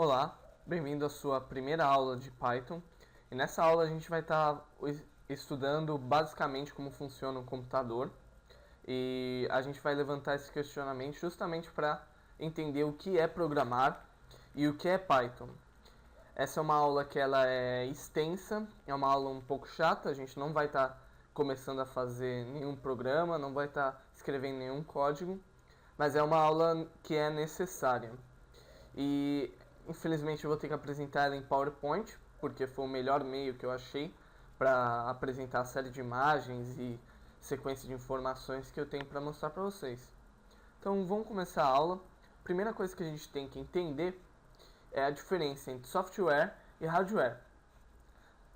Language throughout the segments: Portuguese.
Olá, bem-vindo à sua primeira aula de Python. E nessa aula a gente vai estar estudando basicamente como funciona um computador. E a gente vai levantar esse questionamento justamente para entender o que é programar e o que é Python. Essa é uma aula que ela é extensa, é uma aula um pouco chata, a gente não vai estar começando a fazer nenhum programa, não vai estar escrevendo nenhum código, mas é uma aula que é necessária. E infelizmente eu vou ter que apresentar ela em PowerPoint, porque foi o melhor meio que eu achei para apresentar a série de imagens e sequência de informações que eu tenho para mostrar para vocês. Então vamos começar a aula. A primeira coisa que a gente tem que entender é a diferença entre software e hardware.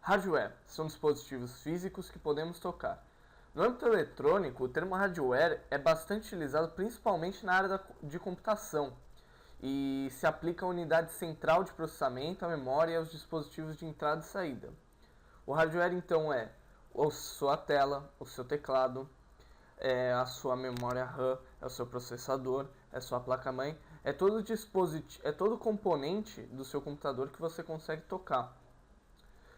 Hardware são dispositivos físicos que podemos tocar. No âmbito eletrônico, o termo hardware é bastante utilizado principalmente na área de computação e se aplica à unidade central de processamento, à memória e aos dispositivos de entrada e saída. O hardware então é a sua tela, o seu teclado, a sua memória RAM, é o seu processador, é a sua placa-mãe, é todo dispositivo, é todo componente do seu computador que você consegue tocar.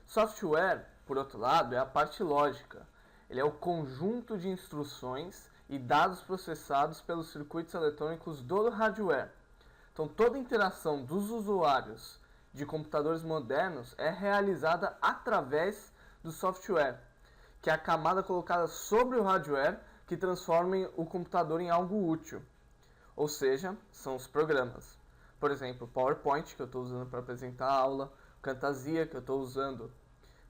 Software, por outro lado, é a parte lógica. Ele é o conjunto de instruções e dados processados pelos circuitos eletrônicos do hardware. Então, toda interação dos usuários de computadores modernos é realizada através do software, que é a camada colocada sobre o hardware que transforma o computador em algo útil. Ou seja, são os programas. Por exemplo, o PowerPoint, que eu estou usando para apresentar a aula, o Camtasia, que eu estou usando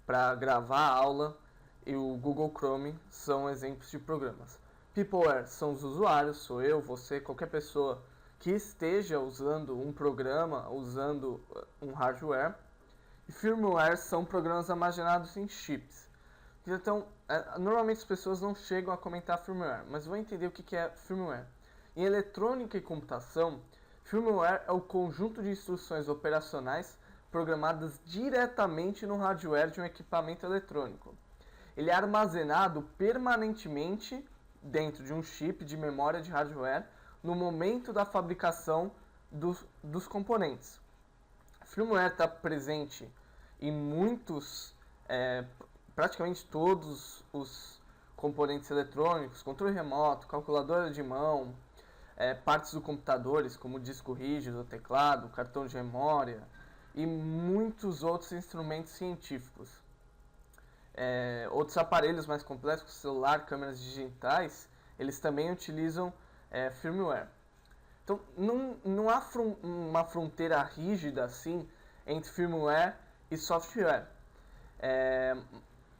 para gravar a aula, e o Google Chrome são exemplos de programas. Peopleware são os usuários, sou eu, você, qualquer pessoa que esteja usando um programa, usando um hardware. E firmware são programas armazenados em chips. Então, normalmente as pessoas não chegam a comentar firmware, mas vou entender o que é firmware. Em eletrônica e computação, firmware é o conjunto de instruções operacionais programadas diretamente no hardware de um equipamento eletrônico. Ele é armazenado permanentemente dentro de um chip de memória de hardware no momento da fabricação dos componentes. Firmware está presente em praticamente todos os componentes eletrônicos, controle remoto, calculadora de mão, partes do computadores como disco rígido, teclado, cartão de memória e muitos outros instrumentos científicos. Outros aparelhos mais complexos, celular, câmeras digitais, eles também utilizam firmware. Então, não há uma fronteira rígida assim entre firmware e software.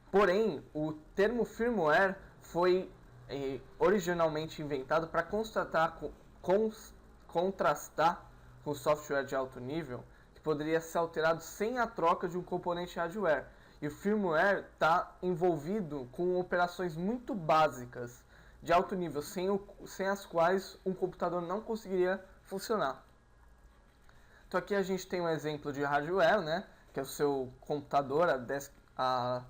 Porém, o termo firmware foi originalmente inventado para contrastar com software de alto nível, que poderia ser alterado sem a troca de um componente hardware. E o firmware está envolvido com operações muito básicas, de alto nível, sem as quais um computador não conseguiria funcionar. Então aqui a gente tem um exemplo de hardware, né, que é o seu computador, a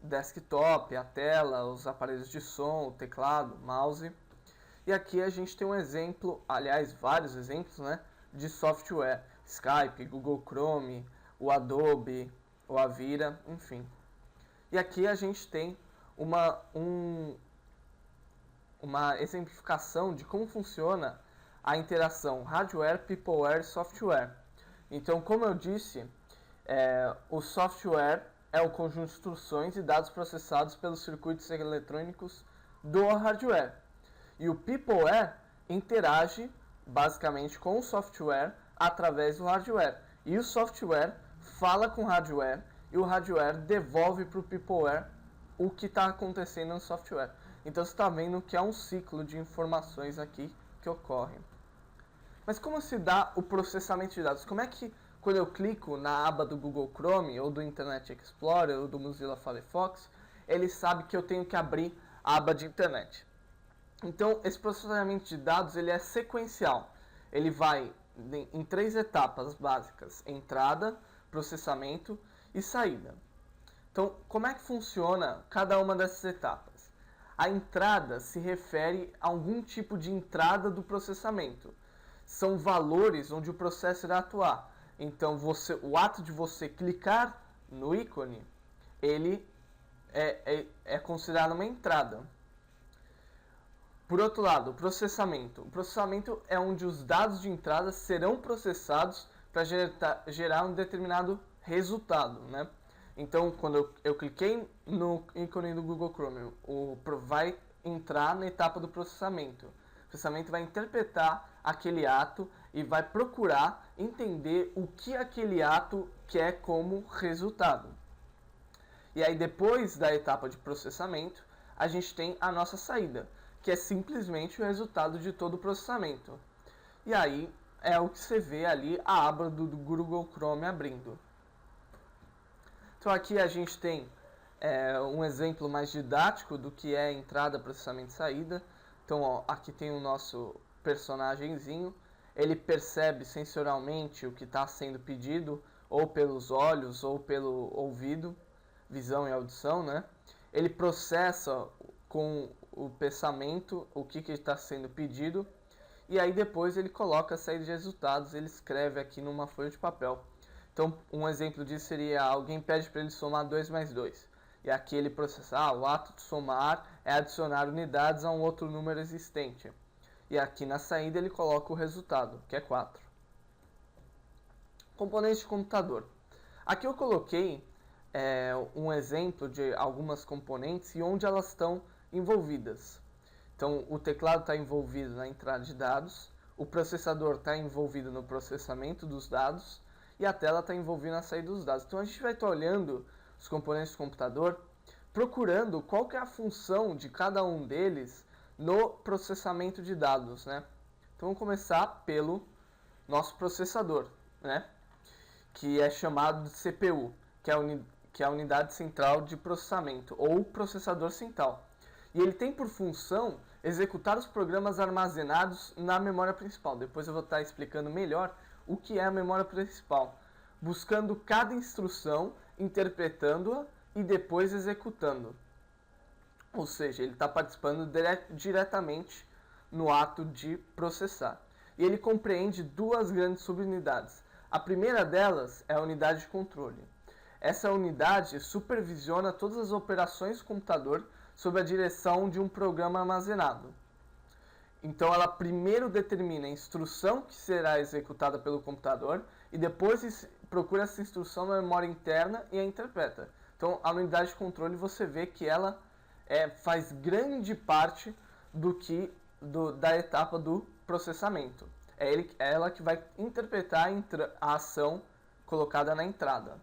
desktop, a tela, os aparelhos de som, o teclado, mouse. E aqui a gente tem um exemplo, aliás, vários exemplos, né, de software, Skype, Google Chrome, o Adobe, o Avira, enfim. E aqui a gente tem uma exemplificação de como funciona a interação hardware, peopleware e software. Então, como eu disse, o software é o conjunto de instruções e dados processados pelos circuitos eletrônicos do hardware. E o peopleware interage basicamente com o software através do hardware. E o software fala com o hardware e o hardware devolve para o peopleware o que está acontecendo no software. Então você está vendo que é um ciclo de informações aqui que ocorre. Mas como se dá o processamento de dados? Como é que quando eu clico na aba do Google Chrome ou do Internet Explorer ou do Mozilla Firefox, ele sabe que eu tenho que abrir a aba de internet? Então esse processamento de dados ele é sequencial. Ele vai em 3 etapas básicas: entrada, processamento e saída. Então, como é que funciona cada uma dessas etapas? A entrada se refere a algum tipo de entrada do processamento. São valores onde o processo irá atuar. Então o ato de você clicar no ícone, ele é considerado uma entrada. Por outro lado, o processamento. O processamento é onde os dados de entrada serão processados para gerar um determinado resultado, né? Então, quando eu cliquei no ícone do Google Chrome, vai entrar na etapa do processamento. O processamento vai interpretar aquele ato e vai procurar entender o que aquele ato quer como resultado. E aí, depois da etapa de processamento, a gente tem a nossa saída, que é simplesmente o resultado de todo o processamento. E aí é o que você vê ali, a aba do Google Chrome abrindo. Então aqui a gente tem um exemplo mais didático do que é entrada, processamento e saída. Então ó, aqui tem o nosso personagemzinho. Ele percebe sensorialmente o que está sendo pedido, ou pelos olhos, ou pelo ouvido, visão e audição, né? Ele processa com o pensamento o que está sendo pedido, e aí depois ele coloca a saída de resultados, ele escreve aqui numa folha de papel. Então um exemplo disso seria, alguém pede para ele somar 2 mais 2, e aqui ele processa, o ato de somar é adicionar unidades a um outro número existente, e aqui na saída ele coloca o resultado, que é 4. Componentes de computador. Aqui eu coloquei um exemplo de algumas componentes e onde elas estão envolvidas. Então, o teclado está envolvido na entrada de dados, o processador está envolvido no processamento dos dados e a tela está envolvida na saída dos dados. Então, a gente vai estar olhando os componentes do computador, procurando qual que é a função de cada um deles no processamento de dados, né? Então, vamos começar pelo nosso processador, né? Que é chamado de CPU, que é a unidade central de processamento, ou processador central. E ele tem por função executar os programas armazenados na memória principal. Depois eu vou estar explicando melhor o que é a memória principal, buscando cada instrução, interpretando-a e depois executando. Ou seja, ele está participando diretamente no ato de processar. E ele compreende duas grandes subunidades. A primeira delas é a unidade de controle. Essa unidade supervisiona todas as operações do computador sob a direção de um programa armazenado. Então ela primeiro determina a instrução que será executada pelo computador e depois procura essa instrução na memória interna e a interpreta. Então a unidade de controle você vê que ela faz grande parte da etapa do processamento. É ela que vai interpretar a ação colocada na entrada.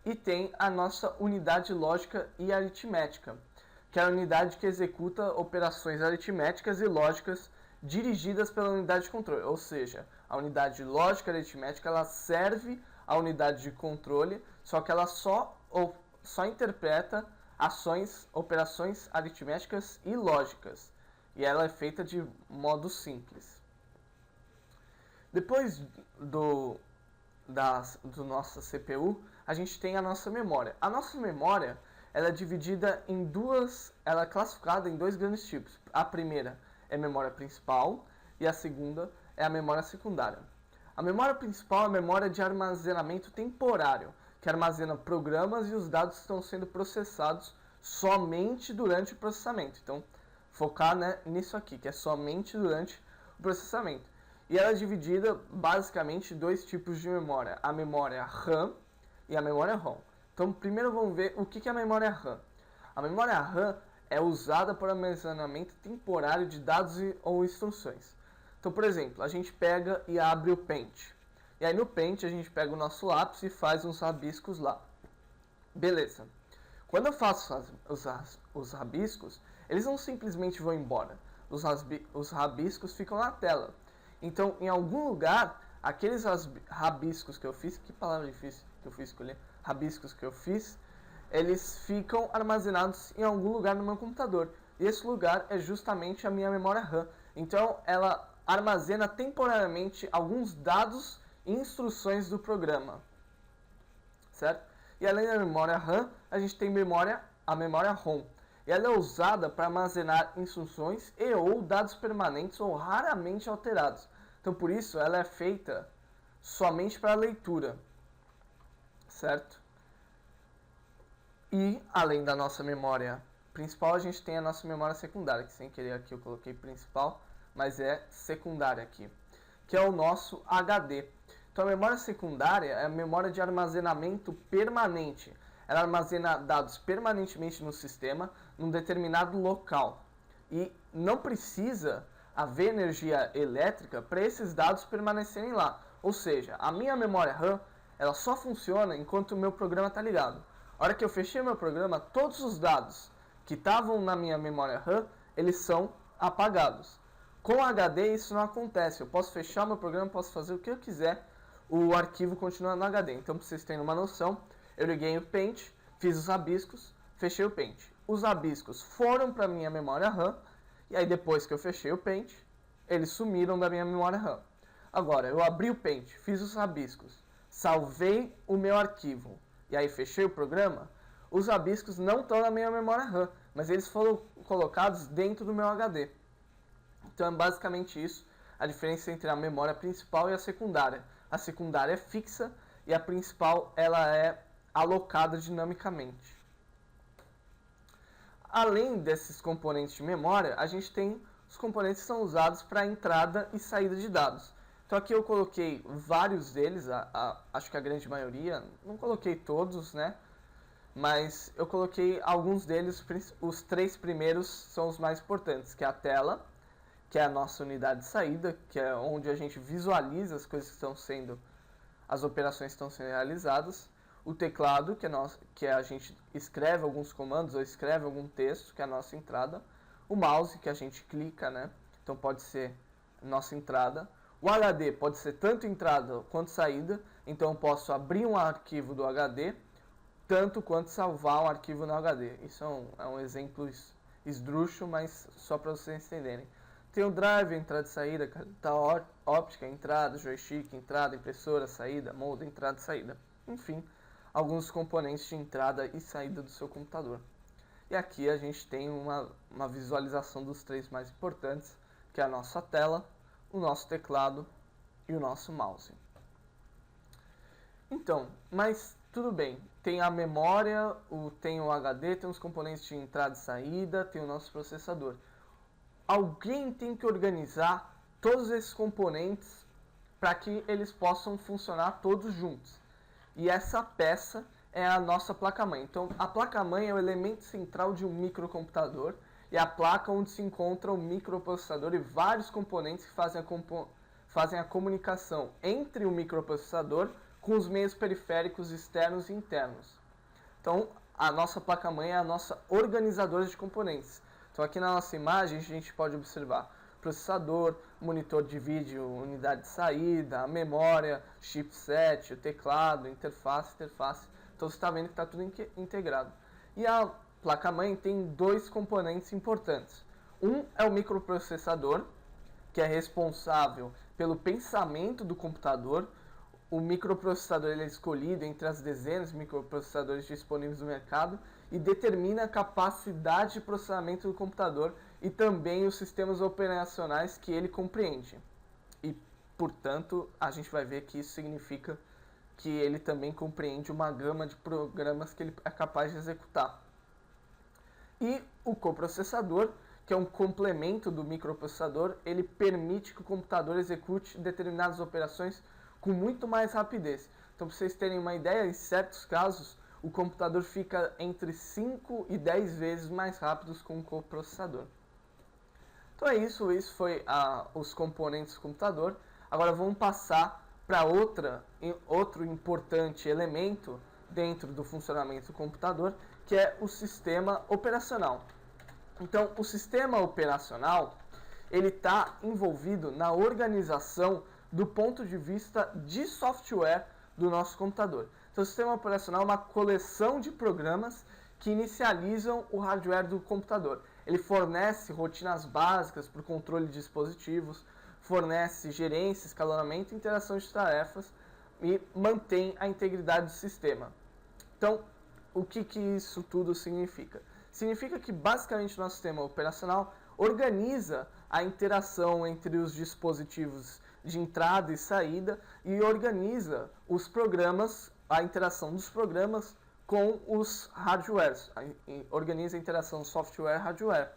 E tem a nossa unidade lógica e aritmética, que é a unidade que executa operações aritméticas e lógicas dirigidas pela unidade de controle. Ou seja, a unidade lógica e aritmética ela serve à unidade de controle, só que ela só interpreta operações aritméticas e lógicas. E ela é feita de modo simples. Depois do nossa CPU, a gente tem a nossa memória. A nossa memória ela é dividida ela é classificada em dois grandes tipos. A primeira é a memória principal e a segunda é a memória secundária. A memória principal é a memória de armazenamento temporário, que armazena programas e os dados que estão sendo processados somente durante o processamento. Então, focar nisso aqui, que é somente durante o processamento. E ela é dividida basicamente em dois tipos de memória, a memória RAM e a memória ROM. Então, primeiro vamos ver o que é a memória RAM. A memória RAM é usada para armazenamento temporário de dados ou instruções. Então, por exemplo, a gente pega e abre o Paint. E aí no Paint a gente pega o nosso lápis e faz uns rabiscos lá. Beleza. Quando eu faço os rabiscos, eles não simplesmente vão embora. Os rabiscos ficam na tela. Então, em algum lugar, aqueles rabiscos que eu fiz, que palavra difícil que eu fui escolher, rabiscos que eu fiz, eles ficam armazenados em algum lugar no meu computador. E esse lugar é justamente a minha memória RAM. Então, ela armazena temporariamente alguns dados e instruções do programa. Certo? E além da memória RAM, a gente tem a memória ROM. E ela é usada para armazenar instruções e ou dados permanentes ou raramente alterados. Então, por isso, ela é feita somente para leitura, certo? E, além da nossa memória principal, a gente tem a nossa memória secundária, que sem querer aqui eu coloquei principal, mas é secundária aqui, que é o nosso HD. Então a memória secundária é a memória de armazenamento permanente. Ela armazena dados permanentemente no sistema, num determinado local. E não precisa haver energia elétrica para esses dados permanecerem lá. Ou seja, a minha memória RAM ela só funciona enquanto o meu programa está ligado. A hora que eu fechei o meu programa, todos os dados que estavam na minha memória RAM, eles são apagados. Com HD isso não acontece. Eu posso fechar o meu programa, posso fazer o que eu quiser, o arquivo continua no HD. Então, para vocês terem uma noção, eu liguei o Paint, fiz os rabiscos, fechei o Paint. Os rabiscos foram para a minha memória RAM, e aí depois que eu fechei o Paint, eles sumiram da minha memória RAM. Agora, eu abri o Paint, fiz os rabiscos, salvei o meu arquivo, e aí fechei o programa, os rabiscos não estão na minha memória RAM, mas eles foram colocados dentro do meu HD. Então é basicamente isso, a diferença entre a memória principal e a secundária. A secundária é fixa e a principal ela é alocada dinamicamente. Além desses componentes de memória, a gente tem os componentes que são usados para entrada e saída de dados. Então aqui eu coloquei vários deles, acho que a grande maioria, não coloquei todos, né? Mas eu coloquei alguns deles, os 3 primeiros são os mais importantes, que é a tela, que é a nossa unidade de saída, que é onde a gente visualiza as coisas que estão sendo, as operações que estão sendo realizadas. O teclado, que a gente escreve alguns comandos ou escreve algum texto, que é a nossa entrada. O mouse, que a gente clica, né? Então pode ser nossa entrada. O HD pode ser tanto entrada quanto saída, então eu posso abrir um arquivo do HD, tanto quanto salvar um arquivo no HD. Isso é um exemplo esdrúxulo, mas só para vocês entenderem. Tem o drive, entrada e saída, caneta óptica, entrada, joystick, entrada, impressora, saída, modem, entrada e saída. Enfim, alguns componentes de entrada e saída do seu computador. E aqui a gente tem uma visualização dos 3 mais importantes, que é a nossa tela, o nosso teclado e o nosso mouse. Então, mas tudo bem, tem a memória, tem o HD, tem os componentes de entrada e saída, tem o nosso processador. Alguém tem que organizar todos esses componentes para que eles possam funcionar todos juntos. E essa peça é a nossa placa-mãe. Então, a placa-mãe é o elemento central de um microcomputador e a placa onde se encontra o microprocessador e vários componentes que fazem a comunicação entre o microprocessador com os meios periféricos externos e internos. Então, a nossa placa-mãe é a nossa organizadora de componentes. Então, aqui na nossa imagem, a gente pode observar processador, monitor de vídeo, unidade de saída, a memória, chipset, o teclado, interface. Então, você está vendo que está tudo integrado. E a placa-mãe tem 2 componentes importantes. Um é o microprocessador, que é responsável pelo pensamento do computador. O microprocessador ele é escolhido entre as dezenas de microprocessadores disponíveis no mercado e determina a capacidade de processamento do computador e também os sistemas operacionais que ele compreende. E, portanto, a gente vai ver que isso significa que ele também compreende uma gama de programas que ele é capaz de executar. E o coprocessador, que é um complemento do microprocessador, ele permite que o computador execute determinadas operações com muito mais rapidez. Então, para vocês terem uma ideia, em certos casos, o computador fica entre 5 e 10 vezes mais rápido com o coprocessador. Então é isso, foi os componentes do computador. Agora vamos passar para outro importante elemento dentro do funcionamento do computador, que é o sistema operacional. Então, o sistema operacional ele está envolvido na organização do ponto de vista de software do nosso computador. Então, o sistema operacional é uma coleção de programas que inicializam o hardware do computador. Ele fornece rotinas básicas para o controle de dispositivos, fornece gerência, escalonamento e interação de tarefas e mantém a integridade do sistema. Então, o que isso tudo significa? Significa que, basicamente, o nosso sistema operacional organiza a interação entre os dispositivos de entrada e saída e organiza os programas, a interação dos programas com os hardwares, organiza a interação software-hardware.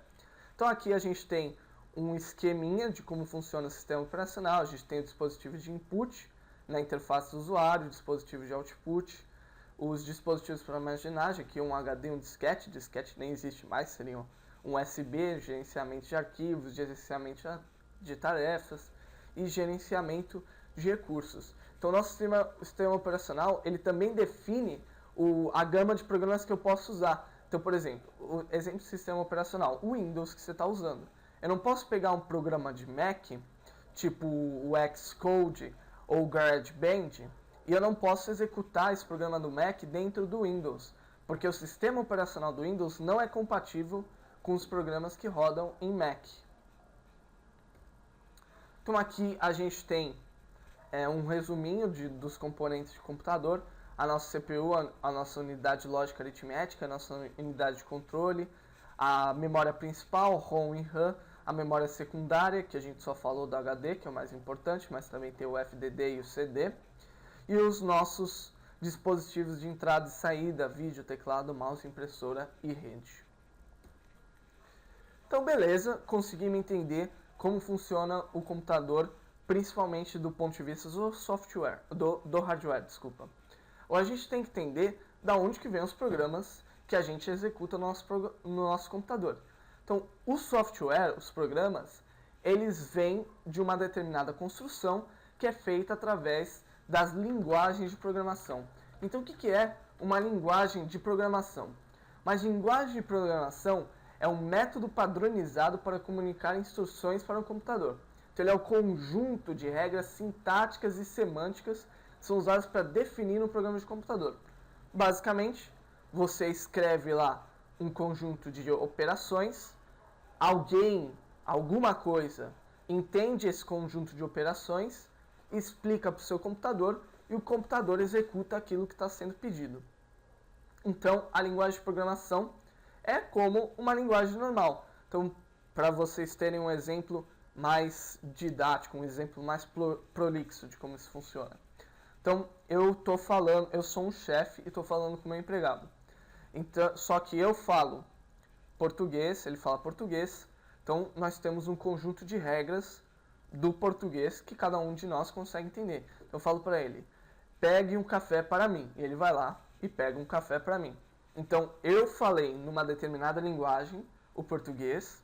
Então aqui a gente tem um esqueminha de como funciona o sistema operacional, a gente tem o dispositivo de input na interface do usuário, o dispositivo de output, os dispositivos para armazenagem, aqui um HD, um disquete nem existe mais, seriam um USB, gerenciamento de arquivos, gerenciamento de tarefas e gerenciamento de recursos. Então, nosso sistema operacional, ele também define a gama de programas que eu posso usar. Então, por exemplo, o exemplo de sistema operacional, o Windows que você está usando. Eu não posso pegar um programa de Mac, tipo o Xcode ou o GarageBand, e eu não posso executar esse programa do Mac dentro do Windows, porque o sistema operacional do Windows não é compatível com os programas que rodam em Mac. Então aqui a gente tem um resuminho dos componentes de computador, a nossa CPU, a nossa unidade lógica aritmética, a nossa unidade de controle, a memória principal, ROM e RAM, a memória secundária, que a gente só falou do HD, que é o mais importante, mas também tem o FDD e o CD, e os nossos dispositivos de entrada e saída, vídeo, teclado, mouse, impressora e rede. Então beleza, conseguimos entender como funciona o computador, principalmente do ponto de vista do software, do hardware, desculpa. Ou a gente tem que entender da onde que vem os programas que a gente executa no nosso computador. Então, o software, os programas, eles vêm de uma determinada construção que é feita através das linguagens de programação. Então, o que é uma linguagem de programação? Uma linguagem de programação é um método padronizado para comunicar instruções para o computador. Então, ele é o conjunto de regras sintáticas e semânticas que são usadas para definir um programa de computador. Basicamente, você escreve lá um conjunto de operações, alguma coisa, entende esse conjunto de operações, explica para o seu computador e o computador executa aquilo que está sendo pedido. Então, a linguagem de programação é como uma linguagem normal. Então, para vocês terem um exemplo mais didático, um exemplo mais prolixo de como isso funciona. Então, eu sou um chefe e estou falando com o meu empregado. Então, só que eu falo português, ele fala português, então nós temos um conjunto de regras do português que cada um de nós consegue entender. Então, eu falo para ele, pegue um café para mim, e ele vai lá e pega um café para mim. Então, eu falei numa determinada linguagem, o português,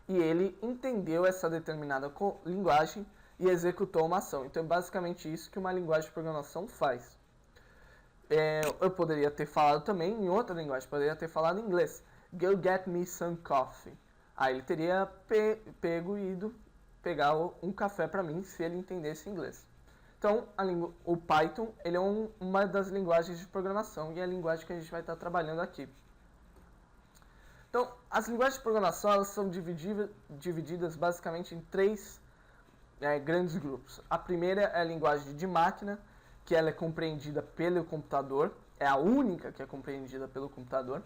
e ele entendeu essa determinada linguagem e executou uma ação. Então, é basicamente isso que uma linguagem de programação faz. Eu poderia ter falado também em outra linguagem, poderia ter falado em inglês. Go get me some coffee. Aí ele teria pego e ido pegar um café para mim se ele entendesse inglês. Então, o Python ele é uma das linguagens de programação e é a linguagem que a gente vai estar trabalhando aqui. Então, as linguagens de programação elas são divididas basicamente em três grandes grupos. A primeira é a linguagem de máquina, que ela é compreendida pelo computador, é a única que é compreendida pelo computador,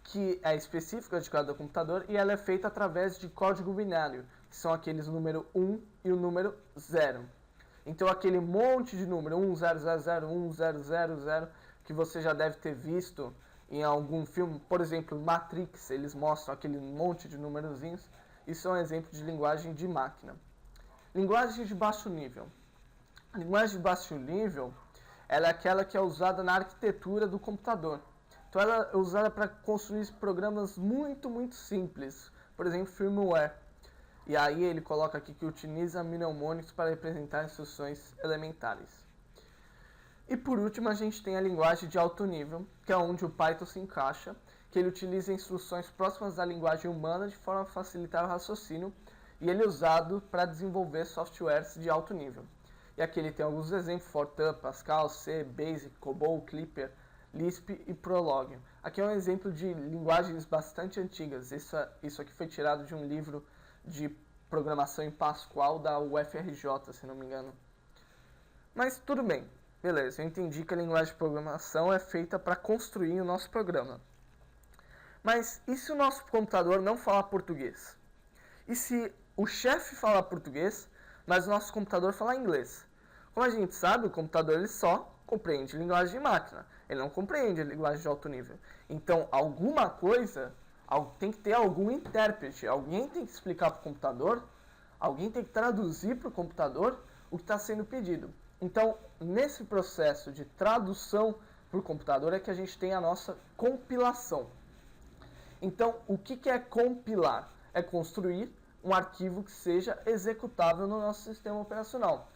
que é específica de cada computador e ela é feita através de código binário, que são aqueles número 1 e o número 0. Então aquele monte de número 1000, que você já deve ter visto em algum filme, por exemplo, Matrix, eles mostram aquele monte de numerozinhos, isso é um exemplo de linguagem de máquina. Linguagem de baixo nível. A linguagem de baixo nível ela é aquela que é usada na arquitetura do computador. Então ela é usada para construir programas muito, muito simples. Por exemplo, firmware. E aí ele coloca aqui que utiliza mnemônicos para representar instruções elementares. E por último a gente tem a linguagem de alto nível, que é onde o Python se encaixa, que ele utiliza instruções próximas da linguagem humana de forma a facilitar o raciocínio, e ele é usado para desenvolver softwares de alto nível. E aqui ele tem alguns exemplos, Fortran, Pascal, C, Basic, COBOL, Clipper, Lisp e Prolog. Aqui é um exemplo de linguagens bastante antigas. Isso aqui foi tirado de um livro de programação em Pascal da UFRJ, se não me engano. Mas tudo bem, beleza, eu entendi que a linguagem de programação é feita para construir o nosso programa. Mas e se o nosso computador não falar português? E se o chefe falar português, mas o nosso computador fala inglês. Como a gente sabe, o computador ele só compreende linguagem de máquina, ele não compreende linguagem de alto nível. Então, alguma coisa, tem que ter algum intérprete, alguém tem que explicar para o computador, alguém tem que traduzir para o computador o que está sendo pedido. Então, nesse processo de tradução para o computador é que a gente tem a nossa compilação. Então, o que é compilar? É construir um arquivo que seja executável no nosso sistema operacional.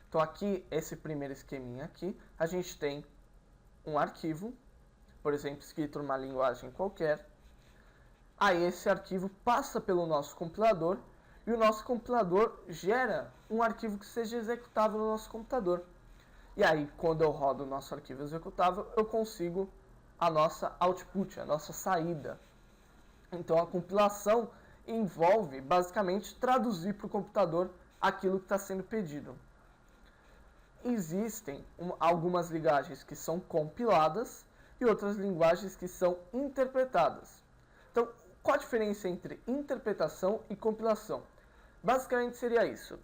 Então, aqui, esse primeiro esqueminha aqui, a gente tem um arquivo, por exemplo, escrito numa linguagem qualquer. Aí, esse arquivo passa pelo nosso compilador e o nosso compilador gera um arquivo que seja executável no nosso computador. E aí, quando eu rodo o nosso arquivo executável, eu consigo a nossa output, a nossa saída. Então, a compilação envolve, basicamente, traduzir para o computador aquilo que está sendo pedido. Existem algumas linguagens que são compiladas e outras linguagens que são interpretadas. Então, qual a diferença entre interpretação e compilação? Basicamente seria isso.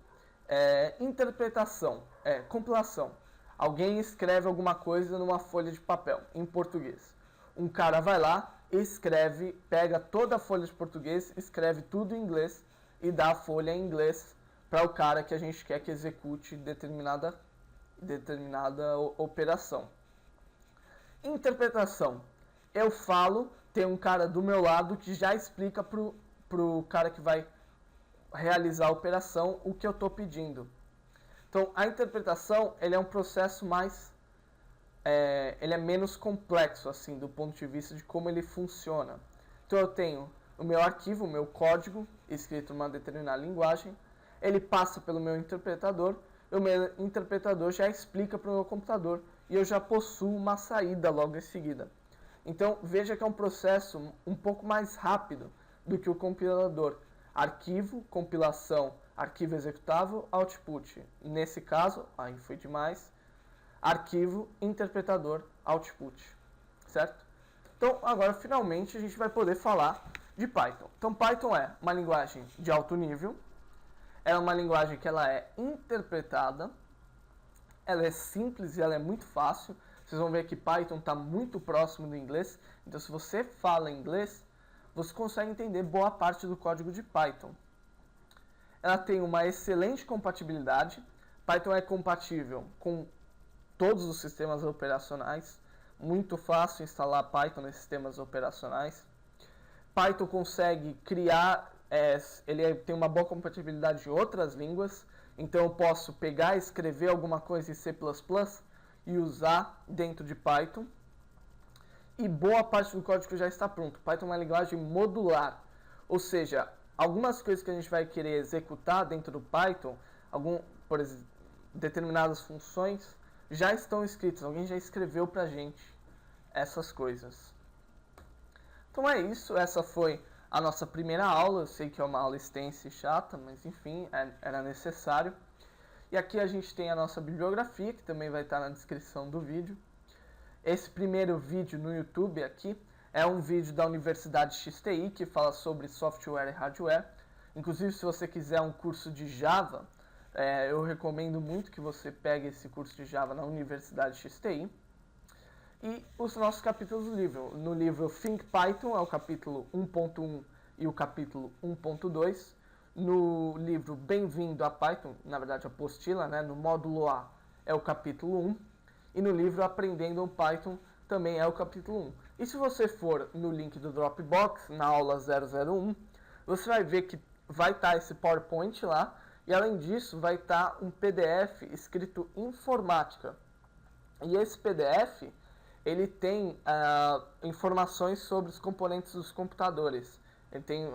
Interpretação, compilação. Alguém escreve alguma coisa numa folha de papel, em português. Um cara vai lá, escreve, pega toda a folha de português, escreve tudo em inglês e dá a folha em inglês para o cara que a gente quer que execute determinada operação. Interpretação. Eu falo, tem um cara do meu lado que já explica pro cara que vai realizar a operação o que eu estou pedindo. Então, a interpretação ele é um processo mais... ele é menos complexo, assim, do ponto de vista de como ele funciona. Então, eu tenho o meu arquivo, o meu código, escrito em uma determinada linguagem, ele passa pelo meu interpretador, e o meu interpretador já explica para o meu computador, e eu já possuo uma saída logo em seguida. Então, veja que é um processo um pouco mais rápido do que o compilador. Arquivo, compilação, arquivo executável, output. Nesse caso, aí foi demais, arquivo, interpretador, output. Certo? Então, agora, finalmente, a gente vai poder falar de Python. Então, Python é uma linguagem de alto nível, é uma linguagem que ela é interpretada, ela é simples e ela é muito fácil. Vocês vão ver que Python está muito próximo do inglês, então se você fala inglês, você consegue entender boa parte do código de Python. Ela tem uma excelente compatibilidade. Python é compatível com todos os sistemas operacionais. Muito fácil instalar Python nesses sistemas operacionais. Python consegue criar, ele tem uma boa compatibilidade em outras línguas. Então eu posso pegar e escrever alguma coisa em C++ e usar dentro de Python. E boa parte do código já está pronto. Python é uma linguagem modular, ou seja, algumas coisas que a gente vai querer executar dentro do Python, por exemplo, determinadas funções, já estão escritas. Alguém já escreveu para a gente essas coisas. Então é isso, essa foi a nossa primeira aula. Eu sei que é uma aula extensa e chata, mas enfim, era necessário. E aqui a gente tem a nossa bibliografia, que também vai estar na descrição do vídeo. Esse primeiro vídeo no YouTube aqui é um vídeo da Universidade XTI que fala sobre software e hardware. Inclusive, se você quiser um curso de Java, eu recomendo muito que você pegue esse curso de Java na Universidade XTI. E os nossos capítulos do livro. No livro Think Python é o capítulo 1.1 e o capítulo 1.2. No livro Bem-vindo a Python, na verdade a apostila, né, no módulo A é o capítulo 1. E no livro Aprendendo Python também é o capítulo 1. E se você for no link do Dropbox, na aula 001, você vai ver que vai estar esse PowerPoint lá. E além disso, vai estar um PDF escrito informática. E esse PDF, ele tem informações sobre os componentes dos computadores. Ele tem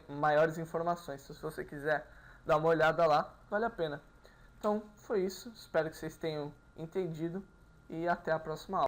maiores informações. Se você quiser dar uma olhada lá, vale a pena. Então, foi isso. Espero que vocês tenham entendido e até a próxima aula.